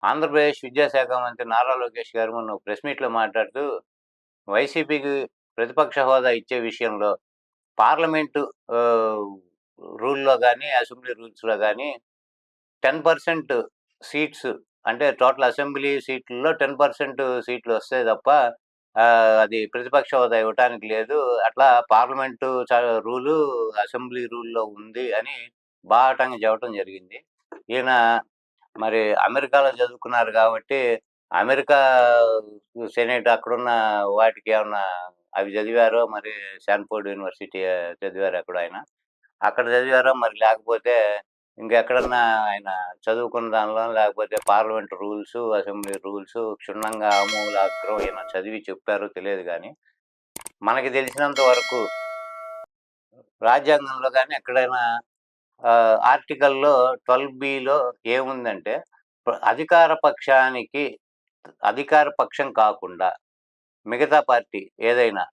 ఆంధ్రప్రదేశ్ విద్యాశాఖ మంత్రి నారా లోకేష్ గారు మొన్న ఒక ప్రెస్ మీట్‌లో మాట్లాడుతూ, వైసీపీకి ప్రతిపక్ష హోదా ఇచ్చే విషయంలో పార్లమెంటు ఆహ్, రూల్‌లో గాని, అసెంబ్లీ రూల్స్‌లో గాని 10% సీట్స్ అంటే టోటల్ అసెంబ్లీ సీట్లలో 10% సీట్లు వస్తాయి తప్ప అది ప్రతిపక్ష హోదా ఇవ్వటానికి లేదు. అట్లా పార్లమెంటు రూలు, అసెంబ్లీ రూల్‌లో ఉంది అని బాహాటంగా చెప్పడం జరిగింది. ఈయన మరి అమెరికాలో చదువుకున్నారు కాబట్టి, అమెరికా సెనేట్ అక్కడున్న వాటికేమన్నా అవి చదివారో మరి స్టాన్‌ఫోర్డ్ యూనివర్సిటీ చదివారో ఎక్కడో ఆయన. అక్కడ చదివారో మరి లేకపోతే ఇంకెక్కడన్నా ఆయన చదువుకున్న దానిలో లేకపోతే పార్లమెంట్ రూల్స్, అసెంబ్లీ రూల్స్ క్షుణ్ణంగా ఆమూలాగ్రం ఈయన చదివి చెప్పారో తెలియదు గానీ, మనకి తెలిసినంత వరకు రాజ్యాంగంలో గాని ఎక్కడైనా ఆర్టికల్‌లో 12 ఏముందంటే, అధికార పక్షానికి అధికార పక్షం కాకుండా మిగతా పార్టీ ఏదైనా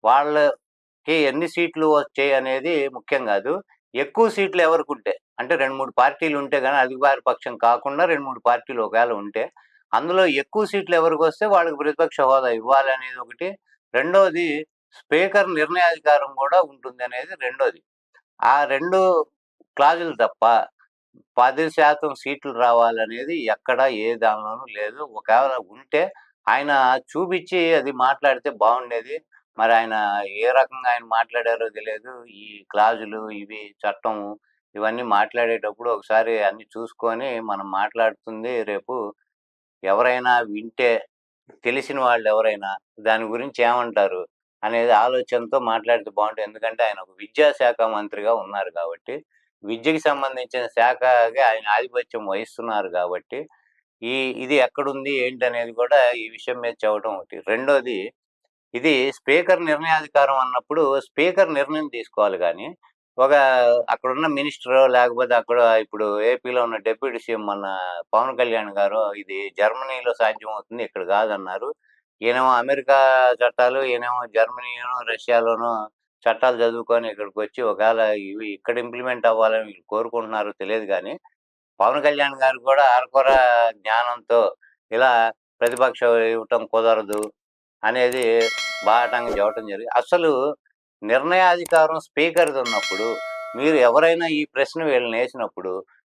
వాళ్ళకి ఎన్ని సీట్లు వచ్చాయనేది ముఖ్యం గాదు. ఎక్కువ సీట్లు ఎవరికుంటే అంటే 2, 3 పార్టీలు ఉంటే గాని అధికార పక్షం కాకుండా 2, 3 పార్టీలు ఒకవేళ ఉంటే, అందులో ఎక్కువ సీట్లు ఎవరికొస్తే వాళ్ళకి ప్రతిపక్ష హోదా ఇవ్వాలనేది ఒకటి. రెండోది స్పీకర్ నిర్ణయాధికారం గూడా ఉంటుందనేది రెండోది. ఆ 2 క్లాజులు తప్ప 10% సీట్లు రావాలనేది ఎక్కడ ఏ దానిలోనూ లేదు. ఒకవేళ ఉంటే ఆయన చూపిచ్చి అది మాట్లాడితే బావుండేది. మరి ఆయన ఏ రకంగా ఆయన మాట్లాడారో తెలియదు. ఈ క్లాజులు ఇవి చట్టము ఇవన్నీ మాట్లాడేటప్పుడు ఒకసారి అన్నీ చూసుకొని మనం మాట్లాడుతుంది రేపు ఎవరైనా వింటే తెలిసిన వాళ్ళెవరైనా దాని గురించి ఏమంటారు అనేది ఆలోచనతో మాట్లాడితే బావుంటుంది. ఎందుకంటే ఆయన ఒక విద్యాశాఖ మంత్రిగా ఉన్నారు కాబట్టి, విద్యకి సంబంధించిన శాఖకి ఆయన ఆధిపత్యం వహిస్తున్నారు కాబట్టి, ఈ ఇది ఎక్కడుంది ఏంటనేది కూడా ఈ విషయం మీద చెప్పడం ఒకటి. రెండోది ఇది స్పీకర్ నిర్ణయాధికారం అన్నప్పుడు స్పీకర్ నిర్ణయం తీసుకోవాలి గానీ, ఒక అక్కడున్న మినిస్టరో లేకపోతే అక్కడ ఇప్పుడు ఏపీలో ఉన్న డిప్యూటీ సీఎం మన పవన్ కళ్యాణ్ గారో ఇది జర్మనీలో సాధ్యమవుతుంది. ఇక్కడ కాదన్నారు. ఈయనేమో అమెరికా చట్టాలు, ఈయనేమో జర్మనీలోనో, రష్యాలోనో చట్టాలు చదువుకొని ఇక్కడికొచ్చి ఒకవేళ ఇవి ఇక్కడ ఇంప్లిమెంట్ అవ్వాలని వీళ్ళు కోరుకుంటున్నారో తెలియదు గానీ, పవన్ కళ్యాణ్ గారు కూడా అరకొర జ్ఞానంతో ఇలా ప్రతిపక్షం ఇవ్వటం కుదరదు అనేది బాహాటంగా చెప్పటం జరిగింది. అసలు నిర్ణయాధికారం స్పీకర్‌ది ఉన్నప్పుడు, మీరు ఎవరైనా ఈ ప్రశ్న వీళ్ళనేసినప్పుడు,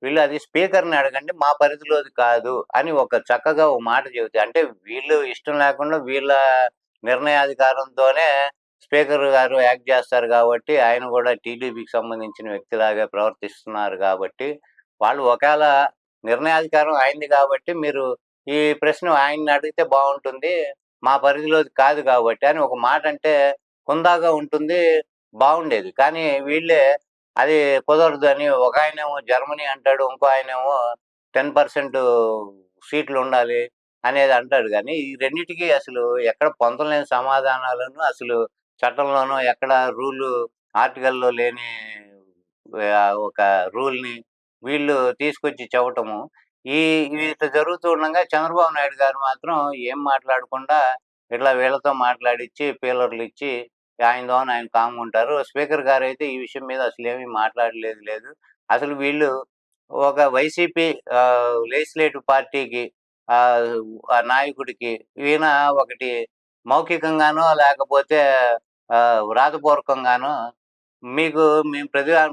వీళ్ళు అది స్పీకర్‌ని అడగండి మా పరిధిలోది కాదు అని ఒక చక్కగా ఒక మాట చెబితే, అంటే వీళ్ళు ఇష్టం లేకుండా వీళ్ళ నిర్ణయాధికారంతోనే స్పీకర్ గారు యాక్ట్ చేస్తారు కాబట్టి, ఆయన కూడా టీడీపీకి సంబంధించిన వ్యక్తిలాగా ప్రవర్తిస్తున్నారు కాబట్టి, వాళ్ళు ఒకేళ నిర్ణయాధికారం ఆయనది కాబట్టి, మీరు ఈ ప్రశ్న ఆయన్ని అడిగితే బావుంటుంది. మా పరిధిలోది కాదు కాబట్టి అని ఒక మాట అంటే హుందాగా ఉంటుంది. బావుండేది. కానీ వీళ్ళే అది కుదరదు అని ఒకాయనేమో జర్మనీ అంటాడు. ఇంకో ఆయనేమో 10% సీట్లుండాలి అనేది అంటాడు గానీ, ఈ రెండిటికి అసలు ఎక్కడ పొంతన లేని సమాధానాలను అసలు చట్టంలోనో ఎక్కడ ఆర్టికల్‌లో లేని ఒక రూల్‌ని వీళ్ళు తీసుకొచ్చి చెప్పటము. ఈ ఇట్లా జరుగుతూ ఉండంగా చంద్రబాబు నాయుడు గారు మాత్రం ఏం మాట్లాడకుండా ఇట్లా వీళ్ళతో మాట్లాడిచ్చి, పీలర్లిచ్చి ఆయన దోన ఆయన కామ్‌గుంటారు. స్పీకర్ గారైతే ఈ విషయం మీద అసలేమి మాట్లాడలేదు లేదు. అసలు వీళ్ళు ఒక వైసీపీ లెజిస్లేటివ్ పార్టీకి ఆహ్, ఆ నాయకుడికి ఈయన ఒకటి మౌఖికంగానో లేకపోతే వ్రాతపూర్వకంగానో మీకు మేము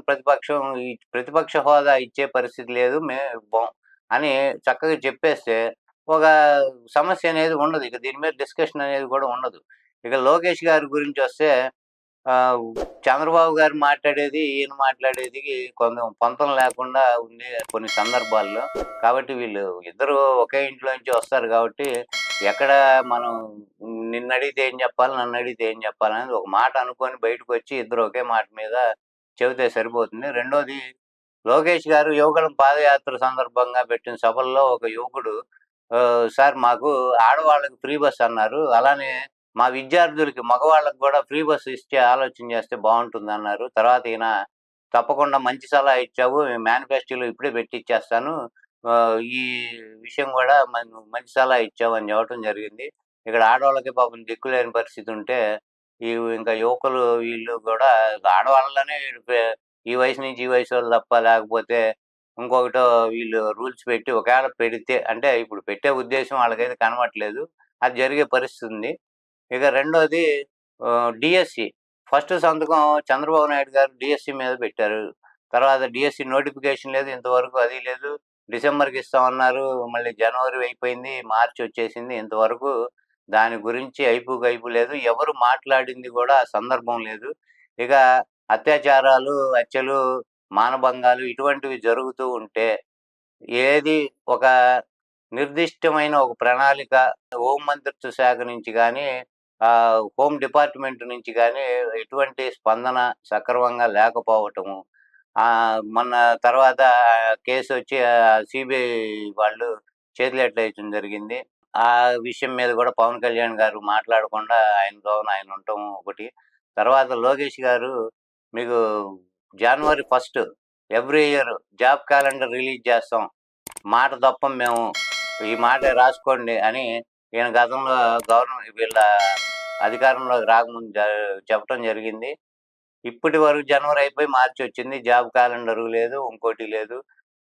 ప్రతిపక్షం ఈ ప్రతిపక్ష హోదా ఇచ్చే పరిస్థితి లేదు. మేము ఇవ్వం అని చక్కగా చెప్పేస్తే ఒక సమస్య అనేది ఉండదు. ఇక దీని మీద డిస్కషన్ అనేది కూడా ఉండదు. ఇక లోకేష్ గారి గురించొస్తే ఆహ్, చంద్రబాబు గారు మాట్లాడేది, ఈయన మాట్లాడేది కొంచెం పొంతన లేకుండా ఉంది కొన్ని సందర్భాల్లో. కాబట్టి వీళ్ళు ఇద్దరు ఒకే ఇంట్లో నుంచి వస్తారు కాబట్టి, ఎక్కడ మనం నిన్నడిగితే ఏం చెప్పాలి, నన్నడిగితే ఏం చెప్పాలనేది ఒక మాట అనుకోని బయటకొచ్చి ఇద్దరు ఒకే మాట మీద చెబితే సరిపోతుంది. రెండోది లోకేష్ గారు యువగళం పాదయాత్ర సందర్భంగా పెట్టిన సభల్లో ఒక యువకుడు సార్ మాకు ఆడవాళ్ళకి ఫ్రీ బస్ అన్నారు. అలానే మా విద్యార్థులకి మగవాళ్ళకి గూడా ఫ్రీ బస్ ఇచ్చే ఆలోచన చేస్తే బావుంటుందన్నారు. తర్వాత ఈయన తప్పకుండా మంచి సలహా ఇచ్చావు. మేనిఫెస్టోలో ఇప్పుడే పెట్టిచ్చేస్తాను. ఈ విషయం గూడా మంచి సలహా ఇచ్చావు అని చెప్పటం జరిగింది. ఇక్కడ ఆడోళ్ళకి పాపం దిక్కులేని పరిస్థితి ఉంటే, ఈ ఇంకా యువకులు వీళ్ళు గూడా ఆడవాళ్ళలోనే ఈ వయసు నుంచి ఈ వయసోళ్ళు తప్ప లేకపోతే ఇంకొకటో వీళ్ళు రూల్స్ పెట్టి ఒకవేళ పెడితే అంటే ఇప్పుడు పెట్టే ఉద్దేశం వాళ్ళకైతే కనబడట్లేదు. అది జరిగే పరిస్థితి ఉంది. ఇక రెండోది డీఎస్సీ. ఫస్ట్ సంతకం చంద్రబాబు నాయుడు గారు డీఎస్సీ మీద పెట్టారు. తర్వాత డీఎస్సీ నోటిఫికేషన్ లేదు. ఇంతవరకు అది లేదు. డిసెంబర్‌కి ఇస్తామన్నారు. మళ్ళీ జనవరి అయిపోయింది. మార్చి వచ్చేసింది. ఇంతవరకు దాని గురించి అయిపు గైపు లేదు. ఎవరు మాట్లాడింది కూడా ఆ సందర్భం లేదు. ఇక అత్యాచారాలు, హత్యలు, మానభంగాలు ఇటువంటివి జరుగుతూ ఉంటే ఏది ఒక నిర్దిష్టమైన ఒక ప్రణాళిక హోం మంత్రిత్వ శాఖ నుంచి గానీ, హోమ్ డిపార్ట్‌మెంట్ నుంచి గానీ ఎటువంటి స్పందన సక్రమంగా లేకపోవటము. మొన్న తర్వాత కేసొచ్చి సీబీఐ వాళ్ళు చేతులెత్తేయటం జరిగింది. ఆ విషయం మీద గూడా పవన్ కళ్యాణ్ గారు మాట్లాడకుండా ఆయన దోవన ఆయన ఉండటం ఒకటి. తర్వాత లోకేష్ గారు మీకు జనవరి 1 every year job calendar release చేస్తాం. మాట తప్పం మేము. ఈ మాట రాసుకోండి అని ఈయన గతంలో వీళ్ళ అధికారంలోకి రాకముందు చెప్పటం జరిగింది. ఇప్పటి వరకు జనవరి అయిపోయి మార్చి వచ్చింది. జాబ్ క్యాలెండరు లేదు. ఇంకోటి లేదు.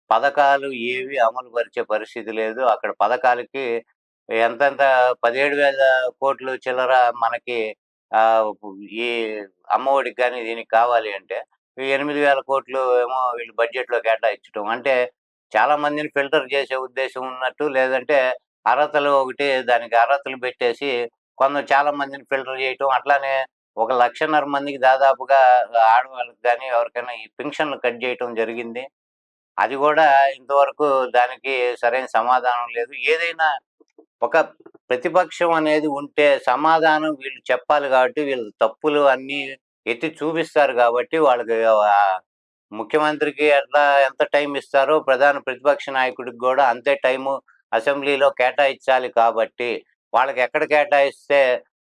పథకాలు ఏవి అమలు పరిచే పరిస్థితి లేదు. అక్కడ పథకాలకి ఎంతెంత 17,000 కోట్లు చిల్లర మనకి ఆహ్, ఈ అమ్మఒడికి గాని దీనికి కావాలి అంటే 8,000 కోట్లు ఏమో వీళ్ళు బడ్జెట్‌లో కేటాయించటం. అంటే చాలా మందిని ఫిల్టర్ చేసే ఉద్దేశం ఉన్నట్టు, లేదంటే అర్హతలు ఒకటి దానికి అర్హతలు పెట్టేసి చాలా మందిని ఫిల్టర్ చేయటం. అట్లానే ఒక 1,50,000 మందికి దాదాపుగా ఆడవాళ్ళకి గాని ఎవరికైనా ఈ పింఛన్లు కట్ చేయటం జరిగింది. అది గూడా ఇంతవరకు దానికి సరైన సమాధానం లేదు. ఏదైనా ఒక ప్రతిపక్షం అనేది ఉంటే సమాధానం వీళ్ళు చెప్పాలి గాబట్టి, వీళ్ళు తప్పులు అన్నీ ఎత్తి చూపిస్తారు గాబట్టి, వాళ్ళకి ముఖ్యమంత్రికి ఎంత టైం ఇస్తారో ప్రధాన ప్రతిపక్ష నాయకుడికి గూడా అంతే టైము అసెంబ్లీలో కేటాయించాలి కాబట్టి, వాళ్ళకెక్కడ కేటాయిస్తే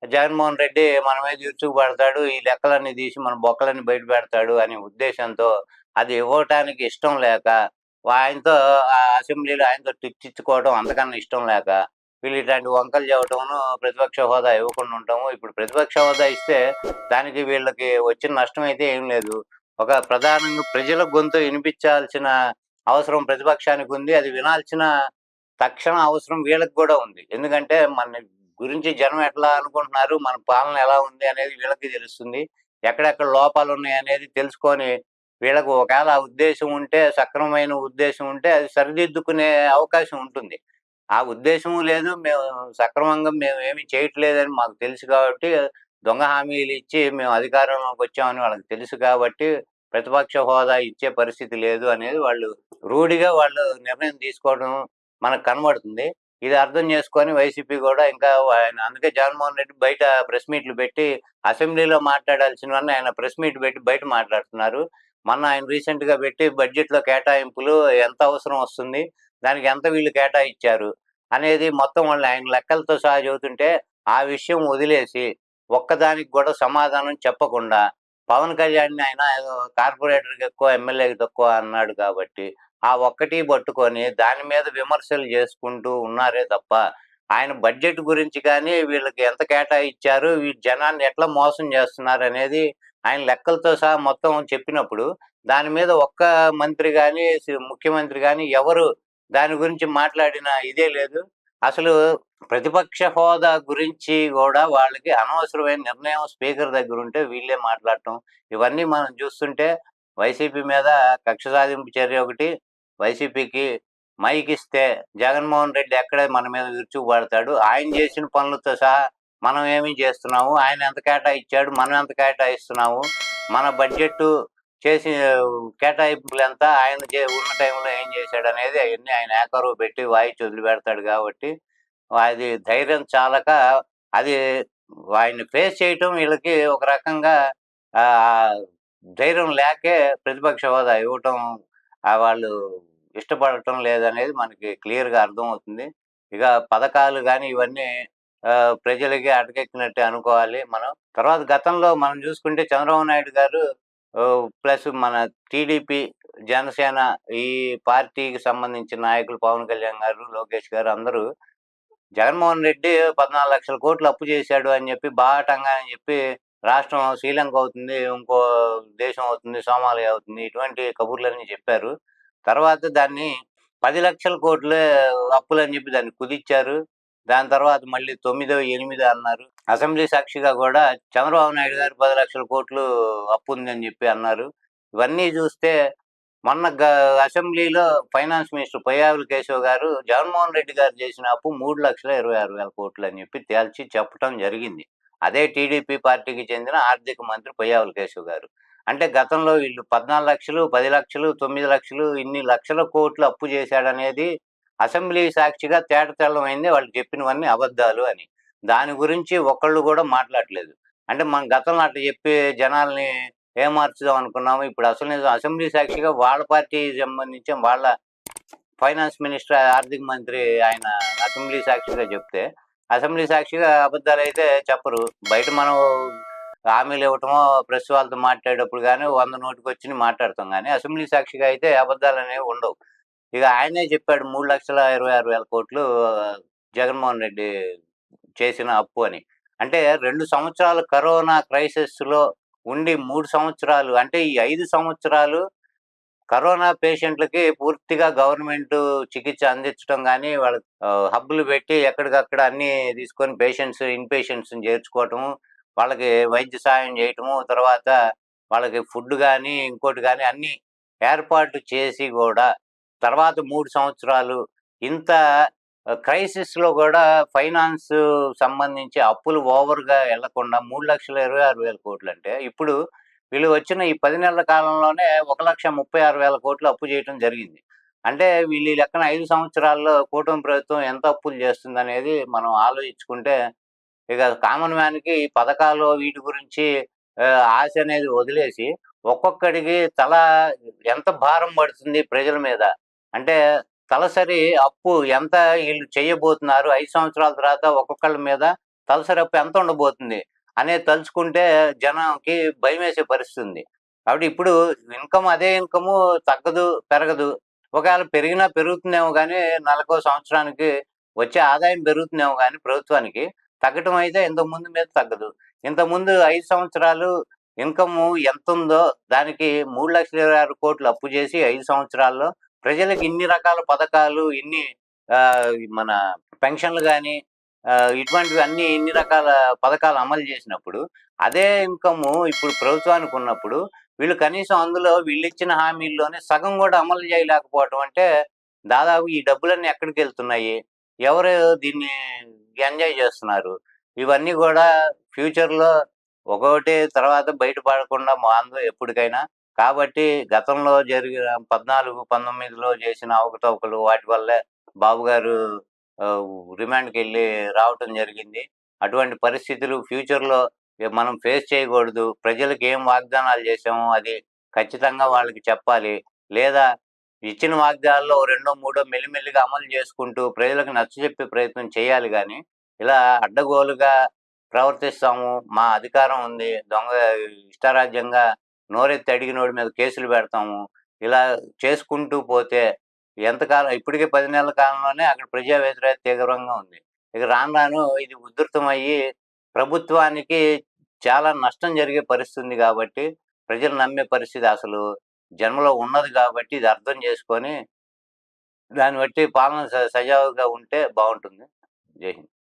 జగన్మోహన్ రెడ్డి మన మీద విరుచుకుపడతాడు. ఈ లెక్కలన్నీ తీసి మన బొక్కలన్నీ బయట పెడతాడు అనే ఉద్దేశంతో అది ఇవ్వటానికి ఇష్టం లేక, ఆయనతో అసెంబ్లీలో ఆయనతో తిట్టించుకోవడం అంతకన్నా ఇష్టం లేక, వీళ్ళు ఇట్లాంటి వంకలు చెప్పటమును, ప్రతిపక్ష హోదా ఇవ్వకుండా ఉండటము. ఇప్పుడు ప్రతిపక్ష హోదా ఇస్తే దానికి వీళ్ళకి వచ్చిన నష్టం అయితే ఏం లేదు. ఒక ప్రధానంగా ప్రజల గొంతు వినిపించాల్సిన అవసరం ప్రతిపక్షానికి ఉంది. అది వినాల్సిన తక్షణ అవసరం వీళ్ళకి గూడా ఉంది. ఎందుకంటే మన గురించి జనం ఎట్లా అనుకుంటున్నారు, మన పాలన ఎలా ఉంది అనేది వీళ్ళకి తెలుస్తుంది. ఎక్కడెక్కడ లోపాలున్నాయనేది తెలుసుకొని, వీళ్ళకు ఒకవేళ ఆ ఉద్దేశం ఉంటే, సక్రమమైన ఉద్దేశం ఉంటే అది సరిదిద్దుకునే అవకాశం ఉంటుంది. ఆ ఉద్దేశము లేదు. మేమేమి చేయట్లేదని మాకు తెలుసు కాబట్టి, దొంగ హామీలిచ్చి మేము అధికారంలోకొచ్చామని వాళ్ళకి తెలుసు కాబట్టి, ప్రతిపక్ష హోదా ఇచ్చే పరిస్థితి లేదు అనేది రూఢిగా వాళ్ళు నిర్ణయం తీసుకోవడం మనకు కనబడుతుంది. ఇది అర్థం చేసుకొని వైసీపీ గూడా ఇంకా ఆయన అందుకే జగన్మోహన్ రెడ్డి బయట ప్రెస్ మీట్లు పెట్టి, అసెంబ్లీలో మాట్లాడాల్సినవన్నీ ఆయన ప్రెస్ మీట్ పెట్టి బయట మాట్లాడుతున్నారు. మొన్న ఆయన రీసెంట్‌గా పెట్టి బడ్జెట్‌లో కేటాయింపులు ఎంత అవసరం వస్తుంది? దానికి ఎంత వీళ్ళు కేటాయిచ్చారు? అనేది మొత్తం వాళ్ళు ఆయన లెక్కలతో సహా చెబుతుంటే, ఆ విషయం వదిలేసి, ఒక్కదానికి గూడా సమాధానం చెప్పకుండా, పవన్ కళ్యాణ్‌ని ఆయన ఏదో కార్పొరేటర్‌కి ఎక్కువ, ఎమ్మెల్యేకి తక్కువ అన్నాడు కాబట్టి, ఆ ఒక్కటి పట్టుకొని దాని మీద విమర్శలు చేసుకుంటూ ఉన్నారే తప్ప, ఆయన బడ్జెట్ గురించి కానీ, వీళ్ళకి ఎంత కేటాయిచ్చారు, ఈ జనాన్ని ఎట్లా మోసం చేస్తున్నారనేది ఆయన లెక్కలతో సహా మొత్తం చెప్పినప్పుడు, దాని మీద ఒక్క మంత్రి గాని, ముఖ్యమంత్రి గాని ఎవరు దాని గురించి మాట్లాడిన ఇదే లేదు. అసలు ప్రతిపక్ష హోదా గురించి గూడా వాళ్ళకి అనవసరమైన నిర్ణయం స్పీకర్ దగ్గరుంటే వీళ్ళే మాట్లాడటం. ఇవన్నీ మనం చూస్తుంటే వైసీపీ మీద కక్ష సాధింపు చర్య ఒకటి. వైసీపీకి మైకిస్తే జగన్మోహన్ రెడ్డి ఎక్కడే మన మీద విరుచుకుపడతాడు. ఆయన చేసిన పనులతో సహా మనం ఏమి చేస్తున్నాము? ఆయన ఎంత కేటాయిచ్చాడు? మనం ఎంత కేటాయిస్తున్నాము? మన బడ్జెట్టు చేసి కేటాయింపులెంత? ఆయన ఉన్న టైంలో ఏం చేశాడనేది అయన్నీ ఆయన ఏకరువు పెట్టి వాయిచ్చి వదిలిపెడతాడు కాబట్టి, అది ధైర్యం చాలక అది ఆయన్ని ఫేస్ చేయటం వీళ్ళకి ఒక రకంగా ఆహ్, ధైర్యం లేకే ప్రతిపక్ష హోదా ఇవ్వటం వాళ్ళు ఇష్టపడటం లేదనేది మనకి క్లియర్‌గా అర్థమవుతుంది. ఇక పథకాలు గాని ఇవన్నీ ప్రజలకి అటకెక్కినట్టే అనుకోవాలి మనం. తర్వాత గతంలో మనం చూసుకుంటే చంద్రబాబు నాయుడు గారు ప్లస్ మన టీడీపీ, జనసేన ఈ పార్టీకి సంబంధించిన నాయకులు పవన్ కళ్యాణ్ గారు, లోకేష్ గారు అందరూ జగన్మోహన్ రెడ్డి 14,00,000 కోట్లు అప్పు చేశాడు అని చెప్పి బాహాటంగా అని చెప్పి రాష్ట్రం శ్రీలంక అవుతుంది, ఇంకో దేశం అవుతుంది, సోమాలియా అవుతుంది. ఇటువంటి కబుర్లన్నీ చెప్పారు. తర్వాత దాన్ని 10,00,00,000 కోట్లే అప్పులని చెప్పి దాన్ని కుదిచ్చారు. దాని తర్వాత మళ్ళీ 9, 8 అన్నారు. అసెంబ్లీ సాక్షిగా కూడా చంద్రబాబు నాయుడు గారు 10,00,00,000 కోట్లు అప్పు ఉందని చెప్పి అన్నారు. ఇవన్నీ చూస్తే మొన్న అసెంబ్లీలో ఫైనాన్స్ మినిస్టర్ పయ్యావుల కేశవ్ గారు జగన్మోహన్ రెడ్డి గారు చేసిన అప్పు 3,26,600 కోట్లు అని చెప్పి తేల్చి చెప్పడం జరిగింది. అదే టీడీపీ పార్టీకి చెందిన ఆర్థిక మంత్రి పయ్యావుల కేశవ్ గారు. అంటే గతంలో వీళ్ళు 14,00,000, 10,00,000, 9,00,000 ఇన్ని లక్షల కోట్లు అప్పు చేశాడనేది అసెంబ్లీ సాక్షిగా తేటతెల్లమైంది. వాళ్ళు చెప్పినవన్నీ అబద్ధాలు అని. దాని గురించి ఒక్కళ్ళు కూడా మాట్లాడట్లేదు. అంటే మన గతంలో అట్లా చెప్పి జనాల్ని ఏమార్చుదాం అనుకున్నాము. ఇప్పుడు అసలు నిజం అసెంబ్లీ సాక్షిగా వాళ్ళ పార్టీకి సంబంధించి వాళ్ళ ఫైనాన్స్ మినిస్టర్, ఆర్థిక మంత్రి ఆయన అసెంబ్లీ సాక్షిగా చెప్తే, అసెంబ్లీ సాక్షిగా అబద్ధాలైతే చెప్పరు. బయట మనం హామీలు ఇవ్వటమో, ప్రెస్ వాళ్ళతో మాట్లాడేటప్పుడు గానీ 100 నోటికొచ్చినయి మాట్లాడతాం గానీ, అసెంబ్లీ సాక్షిగా అయితే అబద్ధాలనేవి ఉండవు. ఇక ఆయనే చెప్పాడు 3,26,600 కోట్లు జగన్మోహన్ రెడ్డి చేసిన అప్పు అని. అంటే 2 సంవత్సరాలు కరోనా క్రైసిస్‌లో ఉండి 3 సంవత్సరాలు అంటే ఈ 5 సంవత్సరాలు కరోనా పేషెంట్లకి పూర్తిగా గవర్నమెంటు చికిత్స అందించడం గానీ, వాళ్ళకి హబ్బులు పెట్టి ఎక్కడికక్కడ అన్నీ తీసుకొని ఇన్‌పేషెంట్స్‌ని చేర్చుకోవటము, వాళ్ళకి వైద్య సహాయం చేయటము, తర్వాత వాళ్ళకి ఫుడ్ గానీ, ఇంకోటి గానీ అన్నీ ఏర్పాటు చేసి గూడా తర్వాత 3 సంవత్సరాలు ఇంత క్రైసిస్‌లో గూడా ఫైనాన్స్ సంబంధించి అప్పులు ఓవర్‌గా ఎళ్ళకుండా 3,26,600 అంటే ఇప్పుడు వీళ్ళు వచ్చిన ఈ 10 నెలల కాలంలోనే 1,36,000 కోట్లు అప్పు చేయటం జరిగింది. అంటే వీళ్ళు ఈ లెక్కన 5 సంవత్సరాల్లో కూటమి ప్రభుత్వం ఎంత అప్పులు చేస్తుందనేది మనం ఆలోచించుకుంటే, ఇక కామన్ మ్యాన్‌కి ఈ పథకాలు వీటి గురించి ఆశ అనేది వదిలేసి, ఒక్కొక్కడికి ఎంత భారం పడుతుంది ప్రజల మీద. అంటే తలసరి అప్పు ఎంత ఈళ్ళు చేయబోతున్నారు, 5 సంవత్సరాల తర్వాత ఒక్కొక్కళ్ళ మీద తలసరి అప్పు ఎంత ఉండబోతుంది అనేది తలుచుకుంటే జనంకి భయమేసే పరిస్థితి ఉంది. కాబట్టి ఇప్పుడు అదే ఇన్‌కము తగ్గదు, పెరగదు. ఒకవేళ పెరిగినా పెరుగుతుందేమో గానీ, నెలకో సంవత్సరానికి వచ్చే ఆదాయం పెరుగుతుందేమో గానీ ప్రభుత్వానికి, తగ్గటం అయితే ఇంతకుముందు మీద తగ్గదు. ఇంతకుముందు 5 సంవత్సరాలు ఇన్‌కము ఎంతుందో దానికి 3,26,00,000 అప్పు చేసి 5 సంవత్సరాల్లో ప్రజలకు ఇన్ని రకాల పథకాలు, మన పెన్షన్‌లు గానీ, ఇటువంటివన్నీ ఇన్ని రకాల పథకాలు అమలు చేసినప్పుడు, అదే ఇన్‌కము ఇప్పుడు ప్రభుత్వానికి ఉన్నప్పుడు, వీళ్ళు కనీసం అందులో వీళ్ళిచ్చిన హామీల్లోనే సగం గూడా అమలు చేయలేకపోవటం అంటే, దాదాపు ఈ డబ్బులన్నీ ఎక్కడికెళ్తున్నాయి? ఎవరు దీన్ని ఎంజాయ్ చేస్తున్నారు? ఇవన్నీ గూడా ఫ్యూచర్‌లో ఒక్కొక్కటి తర్వాత బయట పడకుండా మానదు ఎప్పటికైనా. కాబట్టి గతంలో జరిగిన 14, 19లో చేసిన అవకతవకలు వాటి వల్లే బాబు గారు రిమాండ్‌కెళ్ళి రావటం జరిగింది. అటువంటి పరిస్థితులు ఫ్యూచర్‌లో మనం ఫేస్ చేయకూడదు. ప్రజలకి ఏం వాగ్దానాలు చేశామో అది ఖచ్చితంగా వాళ్ళకి చెప్పాలి. లేదా ఇచ్చిన వాగ్దానాల్లో రెండో, మూడో మెల్లిమెల్లిగా అమలు చేసుకుంటూ ప్రజలకు నచ్చజెప్పే ప్రయత్నం చేయాలి గానీ, ఇలా అడ్డగోలుగా ప్రవర్తిస్తాము, మా అధికారం ఉంది, ఇష్టారాజ్యంగా నోరెత్తి అడిగినోడి మీద కేసులు పెడతాము, ఇలా చేసుకుంటూ పోతే ఎంతకాలం ఇప్పటికే 10 నెలల కాలంలోనే అక్కడ ప్రజా వ్యతిరేకత తీవ్రంగా ఉంది. ఇక రాను రాను ఇది ఉధృతమయ్యి ప్రభుత్వానికి చాలా నష్టం జరిగే పరిస్థితి ఉంది గాబట్టి, ప్రజలు నమ్మే పరిస్థితి అసలు జనంలో ఉన్నది గాబట్టి ఇది అర్థం చేసుకొని, దాన్ని బట్టి పాలన సజావుగా ఉంటే బావుంటుంది. జై హింద్.